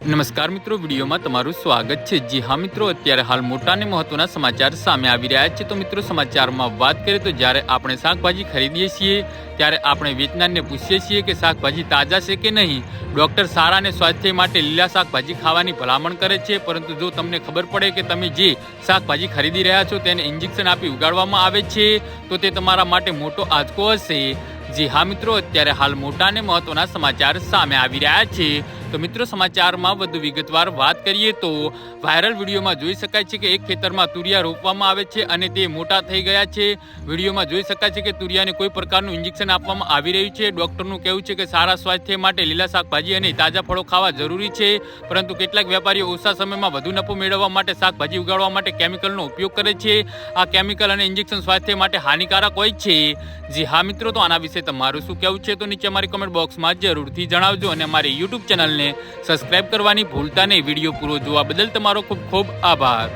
નમસ્કાર મિત્રો, વિડીયોમાં તમારું સ્વાગત છે। જી હા મિત્રો, અત્યારે હાલ મોટા અને મહત્વના સમાચાર સામે આવી રહ્યા છે। તો મિત્રો, સમાચારમાં વાત કરીએ તો જ્યારે આપણે શાકભાજી ખરીદીએ છીએ ત્યારે આપણે વેચનારને પૂછીએ છીએ કે શાકભાજી તાજા છે કે નહીં। ડૉક્ટર સારા અને સ્વાસ્થ્ય માટે લીલા શાકભાજી ખાવાની ભલામણ કરે છે, પરંતુ જો તમને ખબર પડે કે તમે જે શાકભાજી ખરીદી રહ્યા છો તેને ઇન્જેક્શન આપી ઉગાડવામાં આવે છે તો તે તમારા માટે મોટો આંચકો હશે। જી હા મિત્રો, અત્યારે હાલ મોટા અને મહત્વના સમાચાર સામે આવી રહ્યા છે। તો મિત્રો, સમાચારમાં વધુ વિગતવાર વાત કરીએ તો વાયરલ વિડીયોમાં જોઈ શકાય છે કે એક ખેતરમાં તુરિયા રોપવામાં આવે છે અને તે મોટા થઈ ગયા છે। વિડીયોમાં જોઈ શકાય છે કે તુરિયાને કોઈ પ્રકારનું ઇન્જેક્શન આપવામાં આવી રહ્યું છે। ડૉક્ટરનું કહેવું છે કે સારા સ્વાસ્થ્ય માટે લીલા શાકભાજી અને તાજા ફળો ખાવા જરૂરી છે, પરંતુ કેટલાક વેપારીઓ ઓછા સમયમાં વધુ નફો મેળવવા માટે શાકભાજી ઉગાડવા માટે કેમિકલનો ઉપયોગ કરે છે। આ કેમિકલ અને ઇન્જેક્શન સ્વાસ્થ્ય માટે હાનિકારક હોય છે। જી હા મિત્રો, તો આના વિશે તમારું શું કહેવું છે તો નીચે અમારી કમેન્ટ બોક્સમાં જરૂરથી જણાવજો અને અમારી યુટ્યુબ ચેનલને સબસ્ક્રાઇબ કરવાની ભૂલતા નહીં। વિડીયો પૂરો જોવા બદલ તમારો ખૂબ ખૂબ આભાર।